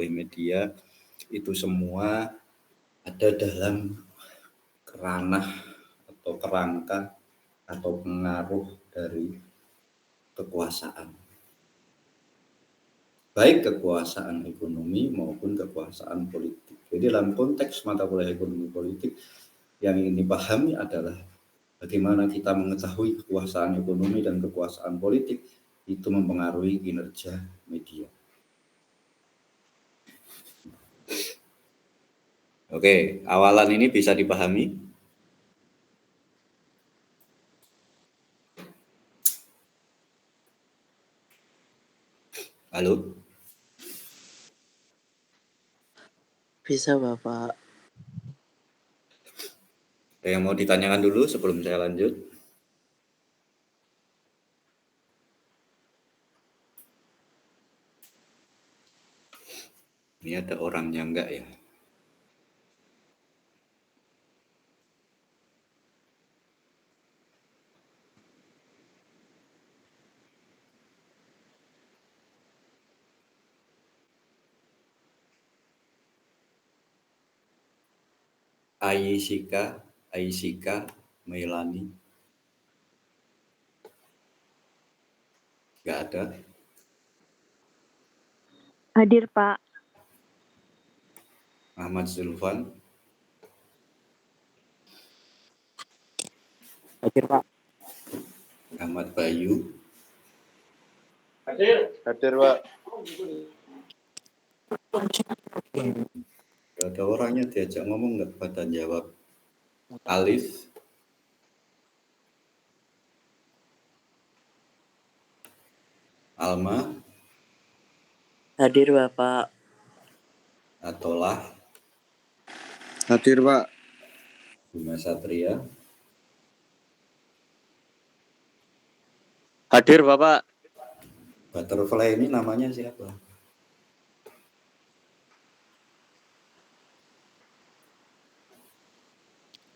oleh media, itu semua ada dalam ranah atau kerangka atau pengaruh dari kekuasaan. Baik kekuasaan ekonomi maupun kekuasaan politik. Jadi dalam konteks mata kuliah ekonomi politik yang ingin dipahami adalah bagaimana kita mengetahui kekuasaan ekonomi dan kekuasaan politik itu mempengaruhi kinerja media. Oke, awalan ini bisa dipahami? Halo? Bisa, Bapak. Ada yang mau ditanyakan dulu sebelum saya lanjut? Ini ada orangnya enggak ya? Aisika, Melani. Enggak ada. Hadir, Pak. Ahmad Zulfan. Hadir, Pak. Ahmad Bayu. Hadir, Pak. Ada orangnya diajak ngomong nggak pada jawab. Alif. Alma. Hadir, Bapak. Atolah. Hadir, Pak. Bima Satria. Hadir, Bapak. Butterfly ini namanya siapa?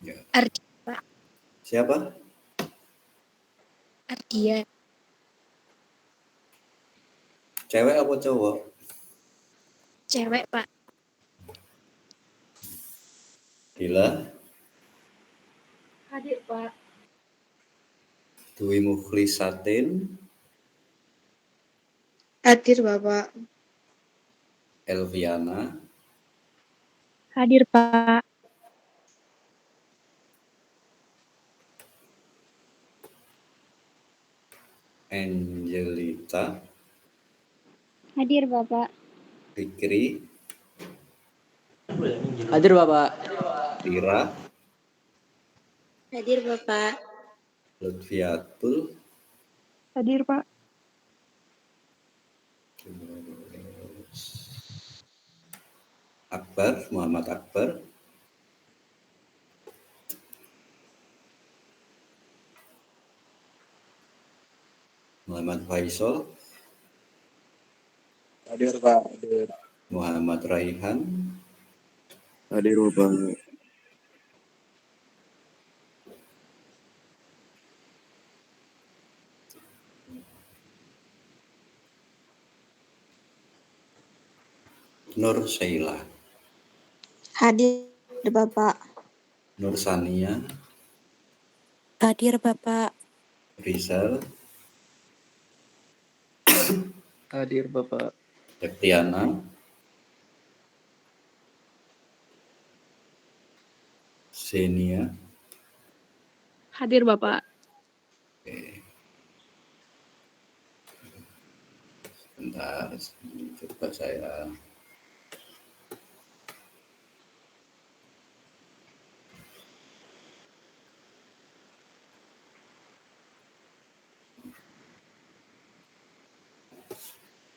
Ya. Ardia, Pak. Siapa? Ardia. Cewek apa cowok? Cewek, Pak. Dila. Hadir, Pak. Dwi Mukhlisatin. Hadir, Bapak. Elviana. Hadir, Pak. Angelita. Hadir, Bapak. Fikri. Hadir, Bapak. Tira. Hadir, Bapak. Lutfiatul. Hadir, Pak. Akbar, Muhammad Akbar. Muhammad Faisal. Hadir, Pak. Hadir. Muhammad Raihan. Hadir, Bapak. Nur Sheila. Hadir, Bapak. Nur Sania. Hadir, Bapak. Rizal. Hadir, Bapak. Septiana. Zenia. Hadir, Bapak. Oke. Bentar, coba saya.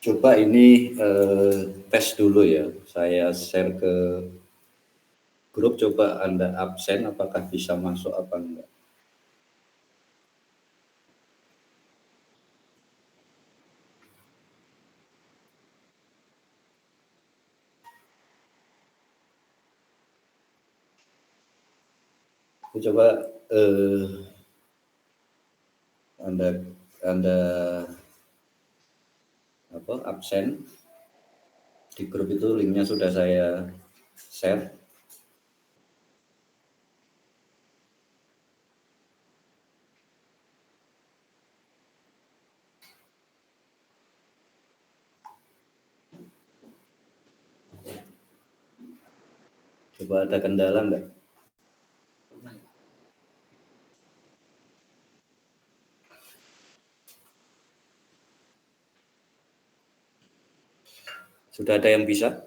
Coba ini tes dulu ya. Saya share ke grup, coba Anda absen, apakah bisa masuk apa enggak. Coba Anda absen. Di grup itu linknya sudah saya share. Coba ada kendala enggak? Sudah ada yang bisa?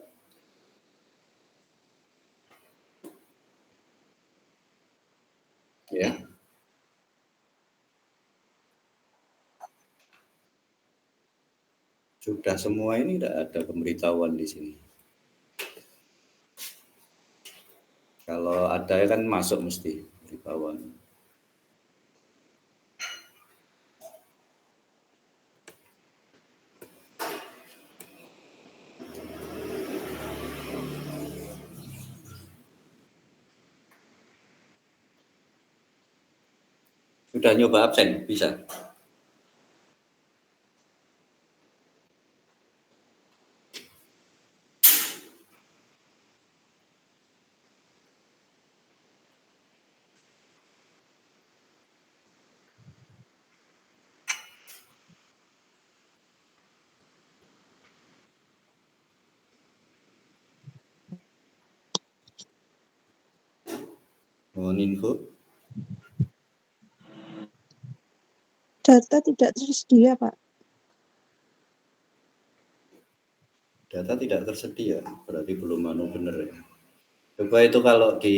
Ya. Sudah semua ini tidak ada pemberitahuan di sini. Kalau ada kan masuk mesti pemberitahuan. Sudah nyoba absen? Bisa? Mohon info. Data tidak tersedia, Pak. Data tidak tersedia, berarti belum benar ya. Coba itu kalau di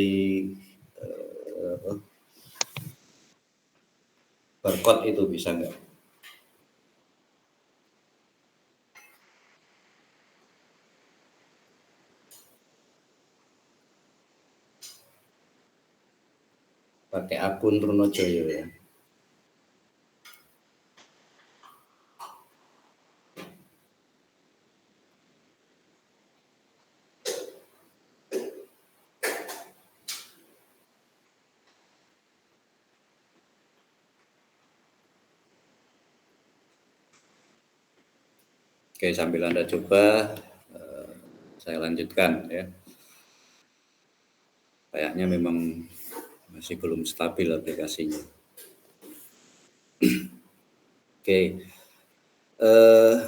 barcode itu bisa nggak? Pakai akun Trunojoyo ya. Oke, sambil Anda coba, saya lanjutkan ya. Kayaknya memang masih belum stabil aplikasinya. Oke,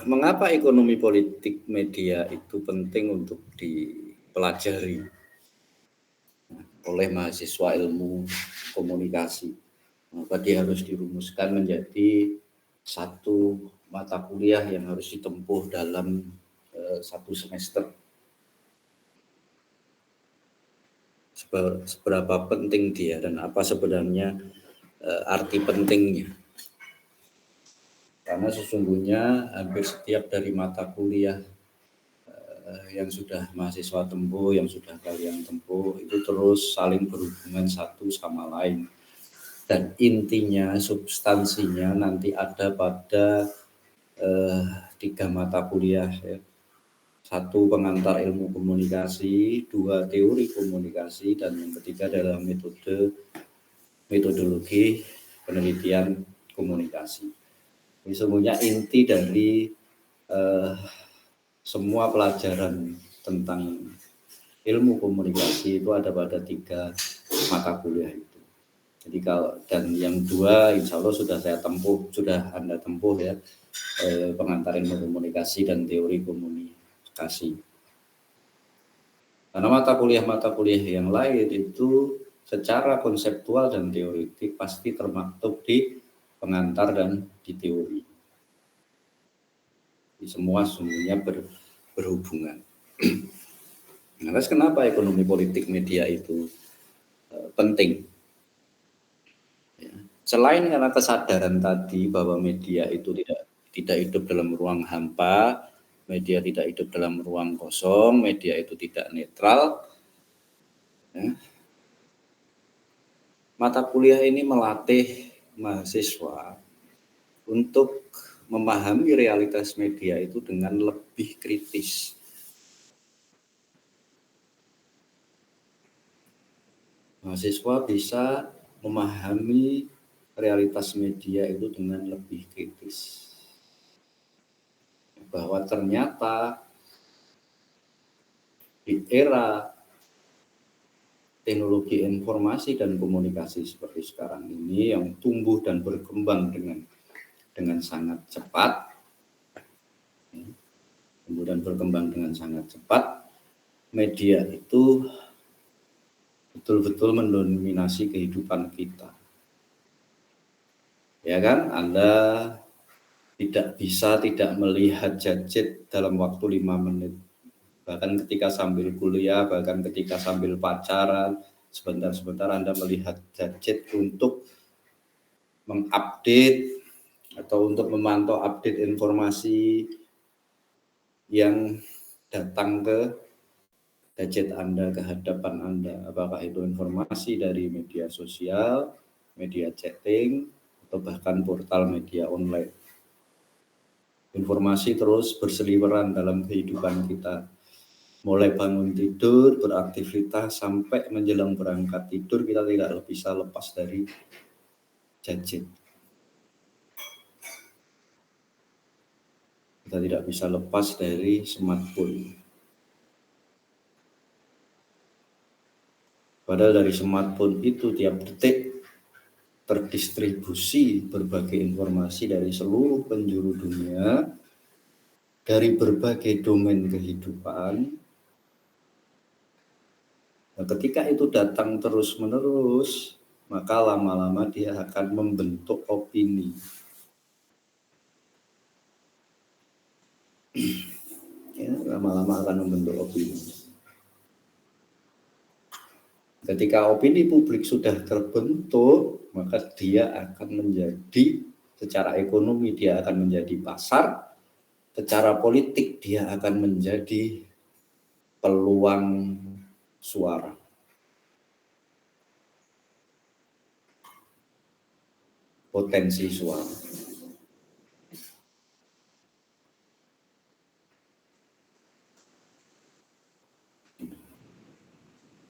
mengapa ekonomi politik media itu penting untuk dipelajari oleh mahasiswa ilmu komunikasi? Maka dia harus dirumuskan menjadi satu mata kuliah yang harus ditempuh dalam satu semester. Seberapa penting dia dan apa sebenarnya arti pentingnya. Karena sesungguhnya hampir setiap dari mata kuliah yang sudah mahasiswa tempuh, yang sudah kalian tempuh, itu terus saling berhubungan satu sama lain. Dan intinya, substansinya nanti ada pada 3 mata kuliah ya. 1 pengantar ilmu komunikasi, 2 teori komunikasi, dan yang ketiga adalah metodologi penelitian komunikasi. Ini semuanya inti dari semua pelajaran tentang ilmu komunikasi itu ada pada 3 mata kuliah itu. Jadi kalau dan yang 2 insya Allah sudah saya tempuh, sudah Anda tempuh ya, pengantar ilmu komunikasi dan teori komunikasi. Karena mata kuliah yang lain itu secara konseptual dan teoretik pasti termaktub di pengantar dan di teori. Jadi semuanya berhubungan. Nah, kenapa ekonomi politik media itu penting? Ya. Selain karena kesadaran tadi bahwa media itu tidak hidup dalam ruang hampa, media tidak hidup dalam ruang kosong, media itu tidak netral. Ya. Mata kuliah ini melatih mahasiswa untuk memahami realitas media itu dengan lebih kritis. Mahasiswa bisa memahami realitas media itu dengan lebih kritis. Bahwa ternyata di era teknologi informasi dan komunikasi seperti sekarang ini yang tumbuh dan berkembang dengan sangat cepat, kemudian berkembang dengan sangat cepat, media itu betul-betul mendominasi kehidupan kita. Ya kan, Anda tidak bisa tidak melihat gadget dalam waktu 5 menit. Bahkan ketika sambil kuliah, bahkan ketika sambil pacaran, sebentar-sebentar Anda melihat gadget untuk mengupdate atau untuk memantau update informasi yang datang ke gadget Anda, ke hadapan Anda. Apakah itu informasi dari media sosial, media chatting, atau bahkan portal media online. Informasi terus berseliweran dalam kehidupan kita. Mulai bangun tidur, beraktivitas, sampai menjelang berangkat tidur, kita tidak bisa lepas dari gadget. Kita tidak bisa lepas dari smartphone. Padahal dari smartphone itu tiap detik terdistribusi berbagai informasi dari seluruh penjuru dunia, dari berbagai domain kehidupan. Nah, ketika itu datang terus-menerus, maka lama-lama dia akan membentuk opini. Ya, lama-lama akan membentuk opini. Ketika opini publik sudah terbentuk, maka dia akan menjadi, secara ekonomi dia akan menjadi pasar, secara politik dia akan menjadi peluang suara. Potensi suara.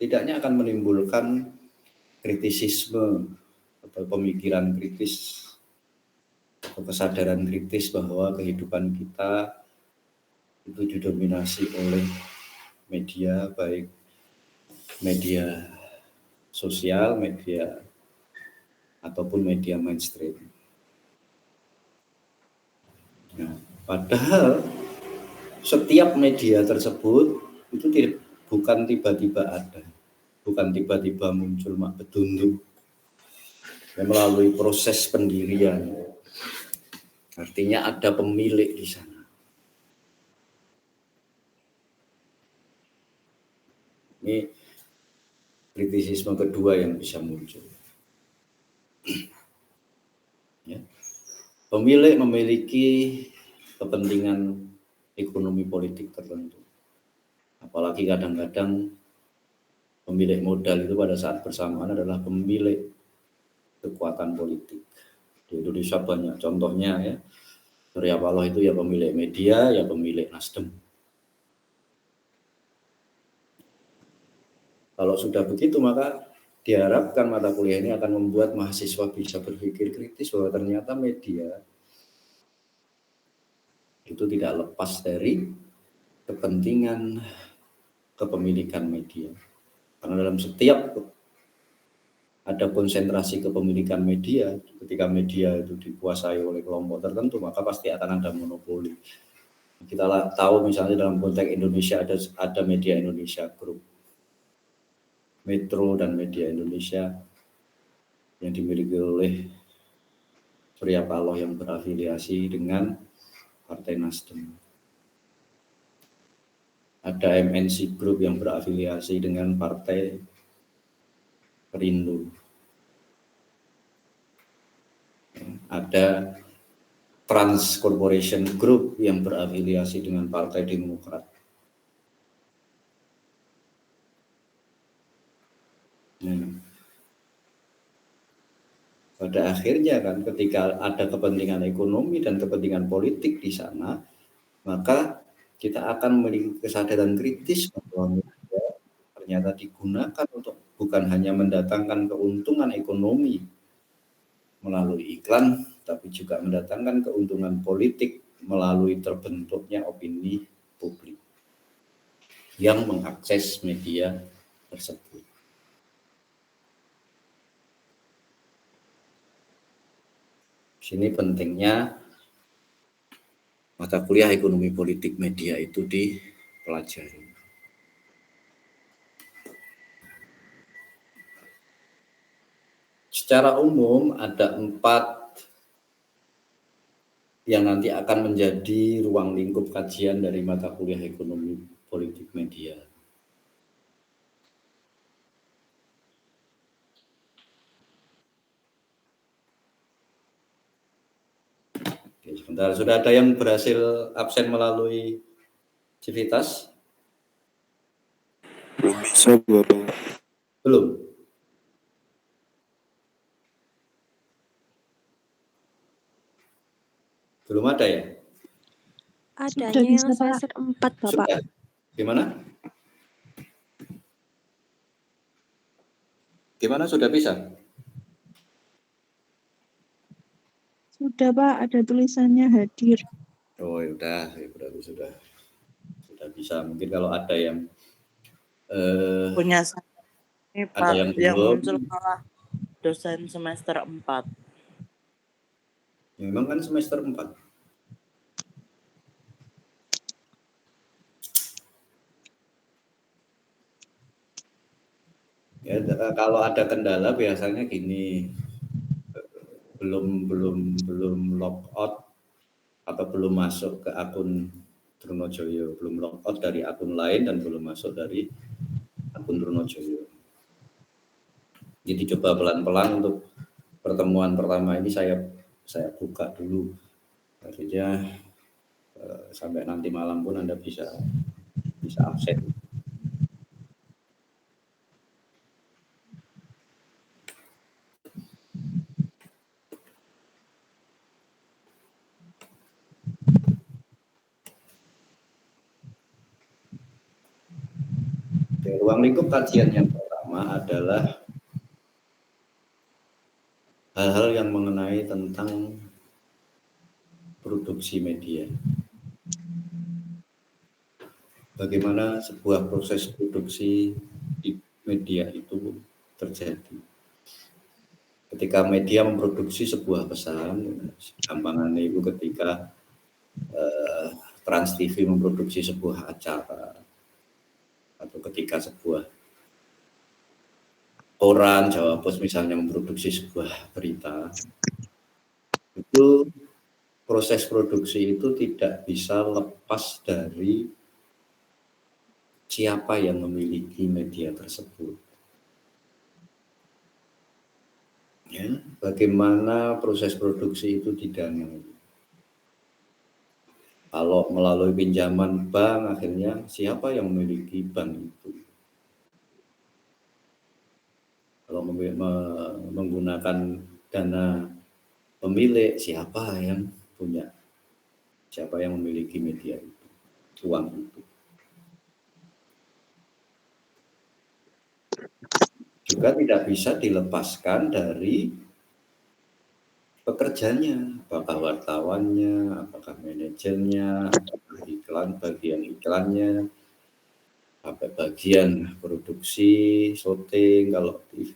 Tidaknya akan menimbulkan kritisisme atau pemikiran kritis atau kesadaran kritis bahwa kehidupan kita itu didominasi oleh media, baik media sosial, media ataupun media mainstream. Nah, padahal setiap media tersebut itu bukan tiba-tiba ada, bukan tiba-tiba muncul mak bedunduk, melalui proses pendirian. Artinya ada pemilik di sana. Ini kritisisme kedua yang bisa muncul. Ya. Pemilik memiliki kepentingan ekonomi politik tertentu. Apalagi kadang-kadang pemilik modal itu pada saat bersamaan adalah pemilik kekuatan politik. Di Indonesia banyak contohnya ya. Surya Paloh itu ya pemilik media, ya pemilik Nasdem. Kalau sudah begitu maka diharapkan mata kuliah ini akan membuat mahasiswa bisa berpikir kritis bahwa ternyata media itu tidak lepas dari kepentingan kepemilikan media. Karena dalam setiap ada konsentrasi kepemilikan media, ketika media itu dikuasai oleh kelompok tertentu, maka pasti akan ada monopoli. Kita tahu misalnya dalam konteks Indonesia ada Media Indonesia Group, Metro dan Media Indonesia yang dimiliki oleh Surya Paloh yang berafiliasi dengan Partai Nasdem. Ada MNC Group yang berafiliasi dengan Partai Perindo. Ada Trans Corporation Group yang berafiliasi dengan Partai Demokrat. Pada akhirnya kan ketika ada kepentingan ekonomi dan kepentingan politik di sana, maka kita akan memiliki kesadaran kritis bahwa media ternyata digunakan untuk bukan hanya mendatangkan keuntungan ekonomi melalui iklan, tapi juga mendatangkan keuntungan politik melalui terbentuknya opini publik. yang mengakses media tersebut. Di sini pentingnya mata kuliah ekonomi politik media itu dipelajari. Secara umum ada 4 yang nanti akan menjadi ruang lingkup kajian dari mata kuliah ekonomi politik media. Oke, sebentar, sudah ada yang berhasil absen melalui Civitas? Belum bisa, Bapak. Belum? Belum ada ya? Sudah Adanya bisa, yang Pak. semester 4, Bapak. Sudah. Gimana? Gimana, sudah bisa? Sudah, Pak. Ada tulisannya hadir. Oh, ya berarti sudah bisa. Mungkin kalau ada yang Punya saya ini ada Pak, yang yang belum, muncul malah dosen semester 4. memang kan semester 4. Ya, kalau ada kendala biasanya gini, belum logout atau belum masuk ke akun Trunojoyo, belum logout dari akun lain dan belum masuk dari akun Trunojoyo. Jadi coba pelan-pelan untuk pertemuan pertama ini saya buka dulu, artinya sampai nanti malam pun Anda bisa absen. Ruang lingkup kajian yang pertama adalah hal-hal yang mengenai tentang produksi media. Bagaimana sebuah proses produksi di media itu terjadi. Ketika media memproduksi sebuah pesan, gampangannya itu ketika Trans TV memproduksi sebuah acara, atau ketika sebuah koran Jawa Pos misalnya memproduksi sebuah berita, itu proses produksi itu tidak bisa lepas dari siapa yang memiliki media tersebut. Ya, bagaimana proses produksi itu didanai. Kalau melalui pinjaman bank, akhirnya siapa yang memiliki bank itu? Kalau menggunakan dana pemilik, siapa yang punya? Siapa yang memiliki media itu, uang itu? Juga tidak bisa dilepaskan dari pekerjanya, apakah wartawannya, apakah manajernya, apakah bagian iklannya, sampai bagian produksi, syuting, kalau TV,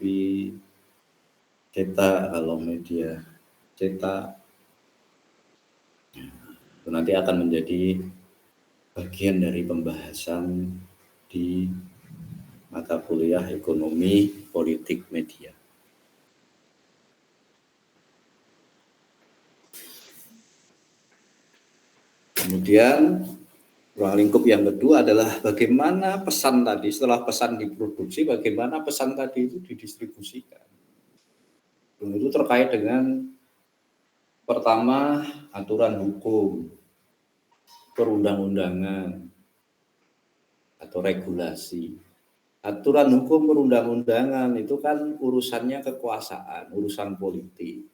cetak, kalau media cetak. Itu nanti akan menjadi bagian dari pembahasan di mata kuliah ekonomi politik media. Kemudian ruang lingkup yang kedua adalah bagaimana pesan tadi, setelah pesan diproduksi, bagaimana pesan tadi itu didistribusikan. Dan itu terkait dengan pertama, aturan hukum, perundang-undangan, atau regulasi. Aturan hukum perundang-undangan itu kan urusannya kekuasaan, urusan politik.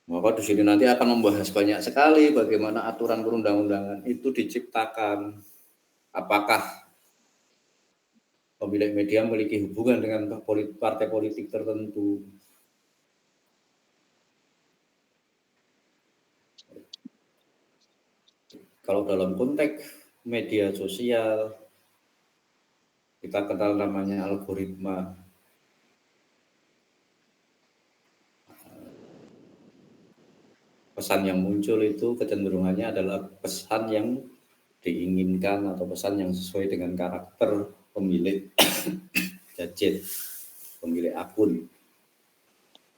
Maka di sini nanti akan membahas banyak sekali bagaimana aturan perundang-undangan itu diciptakan. Apakah pemilik media memiliki hubungan dengan partai politik tertentu. Kalau dalam konteks media sosial, kita kenal namanya algoritma. Pesan yang muncul itu kecenderungannya adalah pesan yang diinginkan atau pesan yang sesuai dengan karakter pemilik gadget, pemilik akun.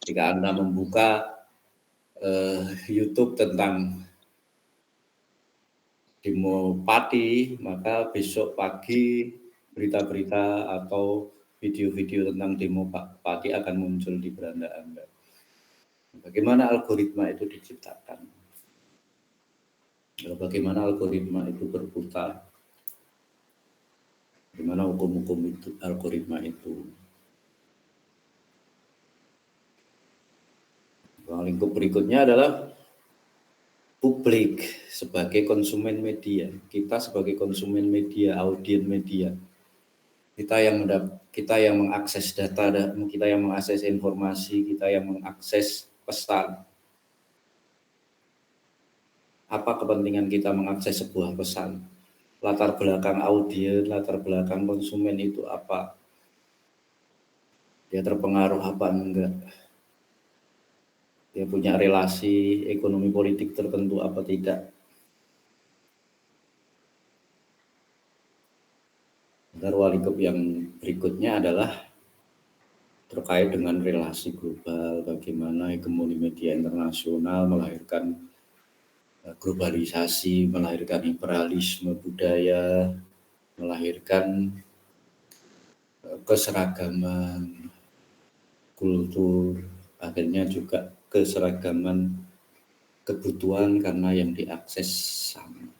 Jika Anda membuka YouTube tentang demo Pati, maka besok pagi berita-berita atau video-video tentang demo Pati akan muncul di beranda Anda. Bagaimana algoritma itu diciptakan? Bagaimana algoritma itu berputar? Bagaimana hukum-hukum itu, algoritma itu? Lingkup berikutnya adalah publik sebagai konsumen media. Kita sebagai konsumen media, audien media. Kita yang mengakses data, kita yang mengakses informasi, kita yang mengakses pesan. Apa kepentingan kita mengakses sebuah pesan? Latar belakang audien, latar belakang konsumen itu apa? Dia terpengaruh apa enggak? Dia punya relasi ekonomi politik tertentu apa tidak? Ruang lingkup yang berikutnya adalah terkait dengan relasi global, bagaimana hegemoni media internasional melahirkan globalisasi, melahirkan imperialisme budaya, melahirkan keseragaman kultur, akhirnya juga keseragaman kebutuhan karena yang diakses sama.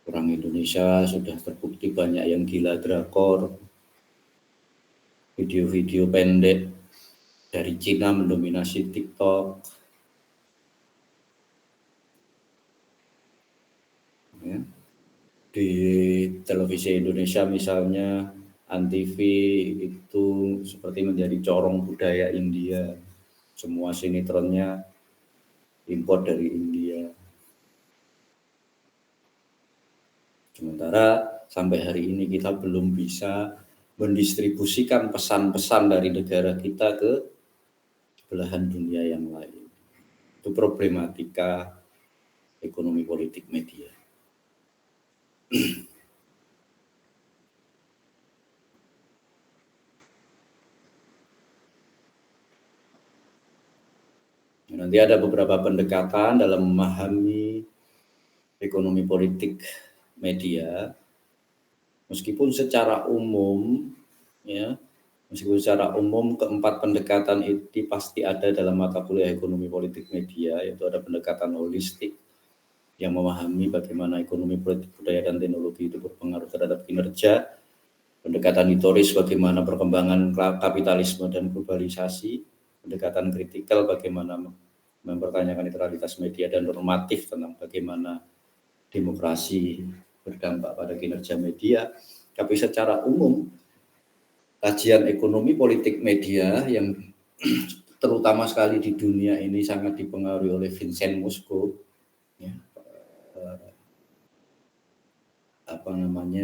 Orang Indonesia sudah terbukti banyak yang gila drakor, video-video pendek dari Cina mendominasi TikTok. Ya. Di televisi Indonesia misalnya, Antv itu seperti menjadi corong budaya India. Semua sinetronnya impor dari India. Sementara sampai hari ini kita belum bisa mendistribusikan pesan-pesan dari negara kita ke belahan dunia yang lain. Itu problematika ekonomi politik media. Nanti ada beberapa pendekatan dalam memahami ekonomi politik media, meskipun secara umum keempat pendekatan itu pasti ada dalam mata kuliah ekonomi politik media, yaitu ada pendekatan holistik yang memahami bagaimana ekonomi politik budaya dan teknologi itu berpengaruh terhadap kinerja, pendekatan historis bagaimana perkembangan kapitalisme dan globalisasi, pendekatan kritikal bagaimana mempertanyakan netralitas media dan normatif tentang bagaimana demokrasi berdampak pada kinerja media. Tapi secara umum kajian ekonomi politik media yang terutama sekali di dunia ini sangat dipengaruhi oleh Vincent Mosco, ya,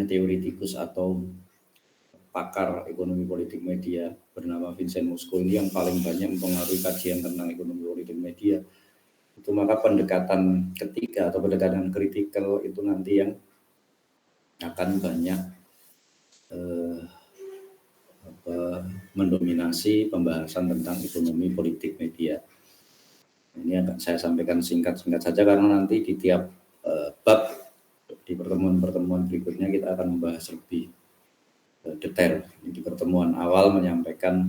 teoretikus atau pakar ekonomi politik media bernama Vincent Mosco ini yang paling banyak mempengaruhi kajian tentang ekonomi politik media. Itu maka pendekatan ketiga atau pendekatan kritikal itu nanti yang akan banyak mendominasi pembahasan tentang ekonomi politik media. Ini akan saya sampaikan singkat-singkat saja karena nanti di tiap bab di pertemuan-pertemuan berikutnya kita akan membahas lebih detail. Di pertemuan awal menyampaikan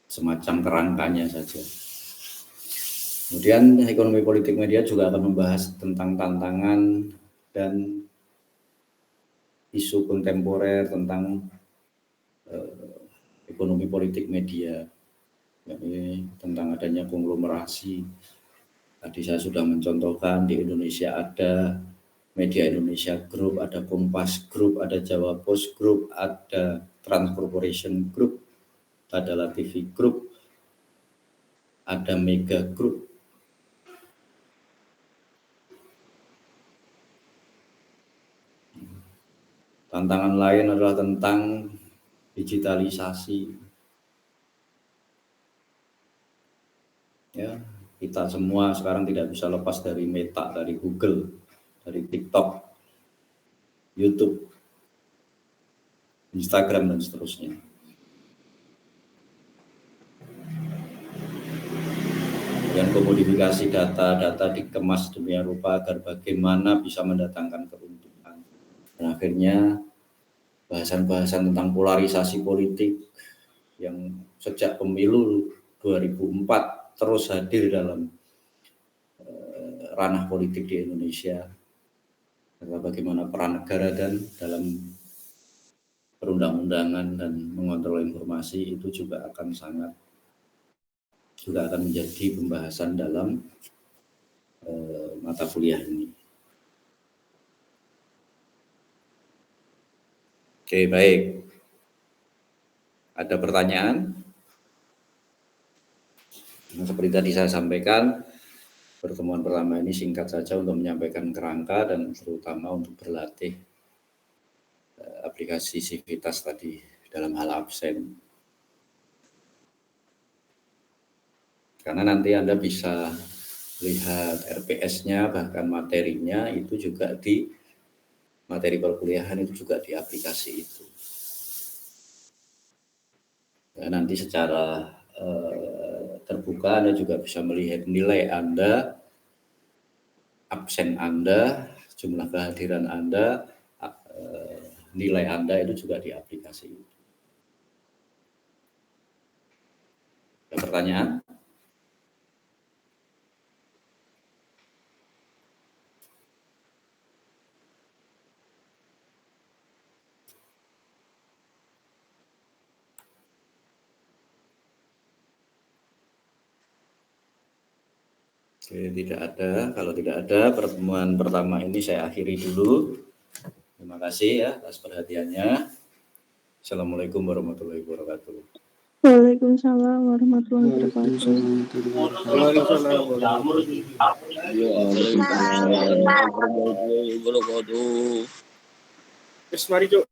semacam kerangkanya saja. Kemudian ekonomi politik media juga akan membahas tentang tantangan dan isu kontemporer tentang ekonomi politik media, yakni tentang adanya konglomerasi. Tadi saya sudah mencontohkan di Indonesia ada Media Indonesia Group, ada Kompas Group, ada Jawa Post Group, ada Trans Corporation Group, ada LaTV Group, ada Mega Group, Tantangan lain adalah tentang digitalisasi. Ya, kita semua sekarang tidak bisa lepas dari Meta, dari Google, dari TikTok, YouTube, Instagram, dan seterusnya. Dan komodifikasi data dikemas demikian rupa agar bagaimana bisa mendatangkan keuntungan. Dan akhirnya bahasan-bahasan tentang polarisasi politik yang sejak pemilu 2004 terus hadir dalam ranah politik di Indonesia. Bagaimana peran negara dan dalam perundang-undangan dan mengontrol informasi itu juga akan menjadi pembahasan dalam mata kuliah ini. Oke, baik. Ada pertanyaan? Nah, seperti tadi saya sampaikan, pertemuan pertama ini singkat saja untuk menyampaikan kerangka dan terutama untuk berlatih aplikasi Civitas tadi dalam hal absen. Karena nanti Anda bisa lihat RPS-nya, bahkan materinya itu juga di materi perkuliahan itu juga di aplikasi itu. Dan nanti secara terbuka Anda juga bisa melihat nilai Anda, absen Anda, jumlah kehadiran Anda, nilai Anda itu juga di aplikasi itu. Ada pertanyaan? Oke, tidak ada. Kalau tidak ada, pertemuan pertama ini saya akhiri dulu. Terima kasih ya atas perhatiannya. Assalamualaikum warahmatullahi wabarakatuh. Waalaikumsalam warahmatullahi wabarakatuh. Waalaikumsalam warahmatullahi wabarakatuh. Mari, Cuk.